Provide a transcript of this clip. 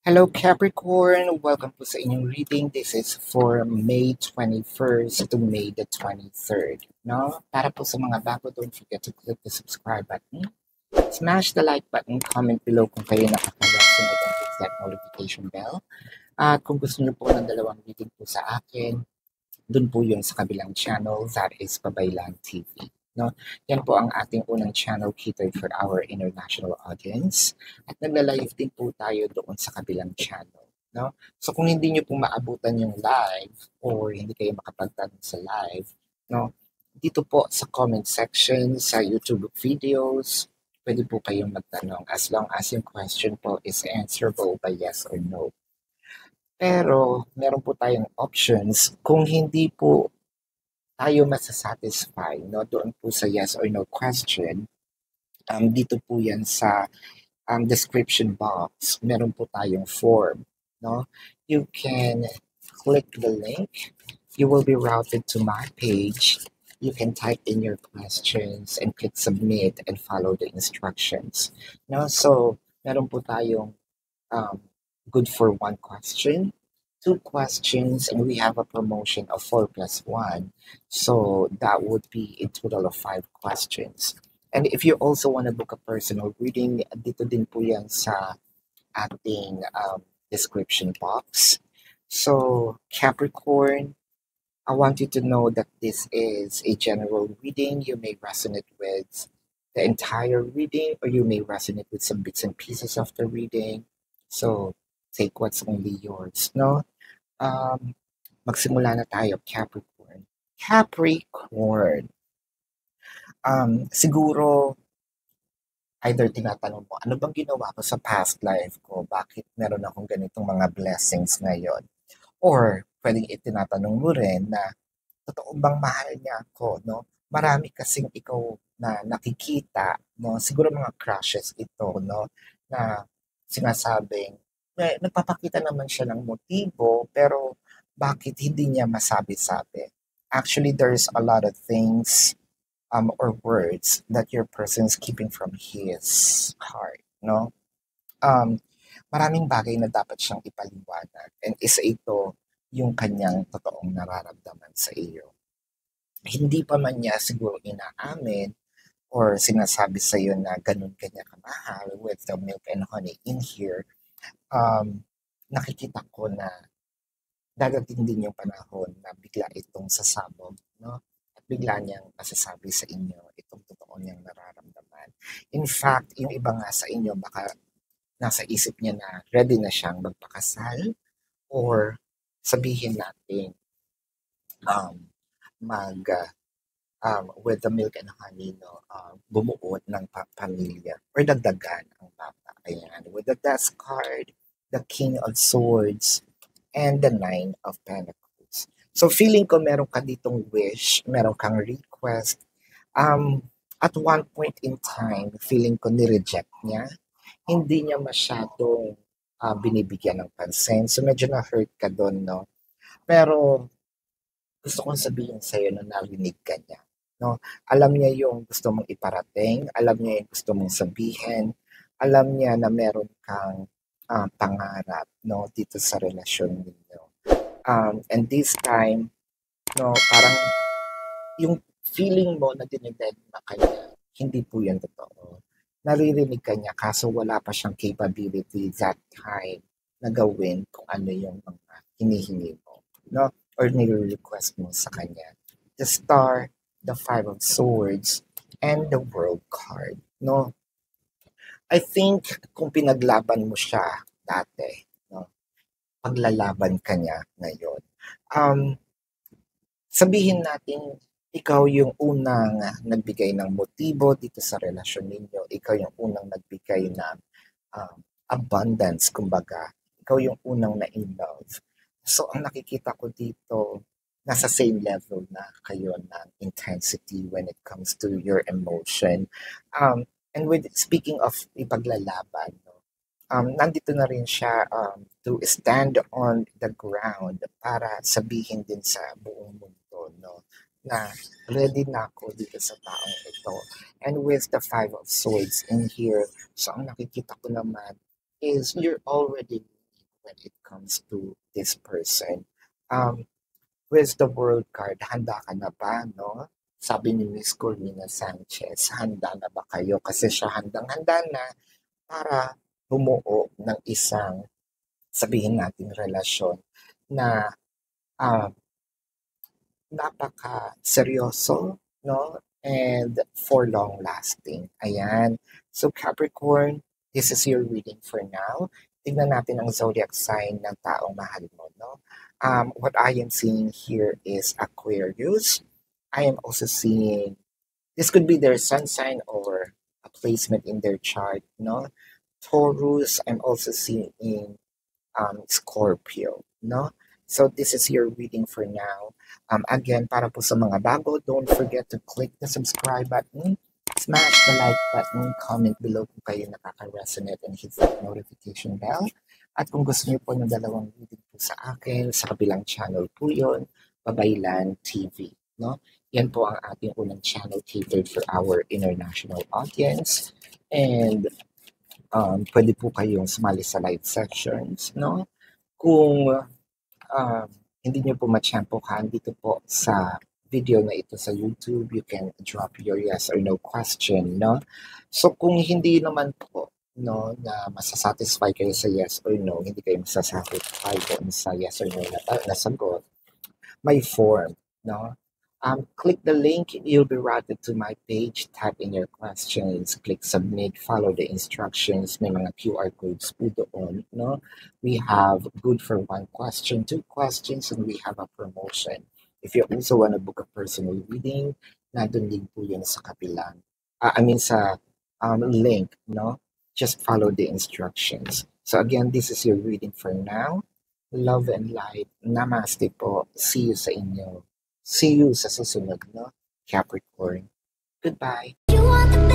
Hello Capricorn! Welcome po sa inyong reading. This is for May 21st to May the 23rd. No? Para po sa mga bago, don't forget to click the subscribe button. Smash the like button, comment below kung kayo nakaka-resonate and hit that notification bell. At kung gusto niyo po ng dalawang reading po sa akin, dun po yun sa kabilang channel, that is Pabaylan TV. No? Yan po ang ating unang channel catered for our international audience. At nagla-live din po tayo doon sa kabilang channel. No? So kung hindi nyo po maabutan yung live or hindi kayo makapagtanong sa live, no? Dito po sa comment section, sa YouTube videos, pwede po kayong magtanong as long as yung question po is answerable by yes or no. Pero meron po tayong options kung hindi po tayo masasatisfy, no, doon po sa yes or no question. Dito po yan sa description box, meron po tayong form, no? You can click the link. You will be routed to my page. You can type in your questions and click submit and follow the instructions. No? So, meron po tayong good for one question, two questions, and we have a promotion of 4+1. So that would be a total of 5 questions. And if you also want to book a personal reading, dito din po yan sa ating description box. So Capricorn, I want you to know that this is a general reading. You may resonate with the entire reading or you may resonate with some bits and pieces of the reading. So take what's only yours, no? Magsimula na tayo, Capricorn. Capricorn. Siguro, either tinatanong mo, ano bang ginawa ko sa past life ko? Bakit meron akong ganitong mga blessings ngayon? Or, pwedeng itinatanong mo rin na, totoo bang mahal niya ako, no? Marami kasing ikaw na nakikita, no? Siguro mga crushes ito, no? Na sinasabing, nagpapakita naman siya ng motibo, pero bakit hindi niya masabi-sabi? Actually, there's a lot of things or words that your person is keeping from his heart, no? Um, Maraming bagay na dapat siyang ipaliwanag and isa ito yung kanyang totoong nararamdaman sa iyo. Hindi pa man niya siguro inaamin or sinasabi sa iyo na ganun kanya kamahal with the milk and honey in here, nakikita ko na dadating din yung panahon na bigla itong sasabog, no? At bigla niyang masasabi sa inyo itong totoo niyang nararamdaman. In fact, yung iba nga sa inyo, baka nasa isip niya na ready na siyang magpakasal or sabihin natin mag with the milk and honey, no, bumuo ng pamilya or dagdagan ang bata. Ayan. With the death card, the King of Swords, and the Nine of Pentacles. So feeling ko meron ka ditong wish, meron kang request. At one point in time, feeling ko ni-reject niya. Hindi niya masyadong binibigyan ng pansin. So medyo na-hurt ka doon, no? Pero gusto kong sabihin sa'yo na narinig ka niya. No? Alam niya yung gusto mong iparating, alam niya yung gusto mong sabihin, alam niya na meron kang pangarap, no, dito sa relasyon ninyo. And this time, no, parang yung feeling mo na dineded na kanya, hindi po yan totoo. Naririnig ka niya kaso wala pa siyang capability that time na gawin kung ano yung mga hinihingi mo, no? Or nire-request mo sa kanya. The Star, the Five of Swords, and the World card, no? I think kung pinaglaban mo siya dati, no, paglalaban ka niya ngayon. Sabihin natin, ikaw yung unang nagbigay ng motibo dito sa relasyon ninyo. Ikaw yung unang nagbigay ng abundance, kumbaga. Ikaw yung unang na-in love. So, ang nakikita ko dito, nasa same level na kayo ng intensity when it comes to your emotion. And with speaking of ipaglalaban, no, nandito na rin siya to stand on the ground para sabihin din sa buong mundo, no, na ready na ako dito sa taong ito. And with the Five of Swords in here, so ang nakikita ko naman is you're already when it comes to this person. Um, with the world card, handa ka na ba, no? Sabi ni Miss Corina Sanchez, handa na ba kayo? Kasi siya handang-handa na para bumuo ng isang, sabihin natin, relasyon na ah, napaka-seryoso, no? And for long lasting. Ayan. So Capricorn, this is your reading for now. Tignan natin ang zodiac sign ng taong mahal mo, no? What I am seeing here is Aquarius. I am also seeing, this could be their sun sign or a placement in their chart, no? Taurus, I'm also seeing Scorpio, no? So this is your reading for now. Again, para po sa mga bago, don't forget to click the subscribe button, smash the like button, comment below kung kayo nakaka-resonate, and hit that notification bell. At kung gusto niyo po ng dalawang reading po sa akin, sa kabilang channel po yun, Babaylan TV, no? Yan po ang ating unang channel catered for our international audience. And pwede po kayong sumali sa live sections, no? Kung hindi nyo po matsyempohan dito po sa video na ito sa YouTube, you can drop your yes or no question, no? So kung hindi naman po, no, na masasatisfy kayo sa yes or no, hindi kayo masasatisfy doon sa yes or no na sagot, may form, no? Click the link, you'll be routed to my page, type in your questions, click submit, follow the instructions, may mga QR codes po doon, no? We have good for one question, two questions, and we have a promotion. If you also want to book a personal reading, nandun din po yun sa kabilang, sa link, no? Just follow the instructions. So again, this is your reading for now. Love and light. Namaste po. See you sa inyo. See you sa susunod, no? Capricorn. Goodbye. You want the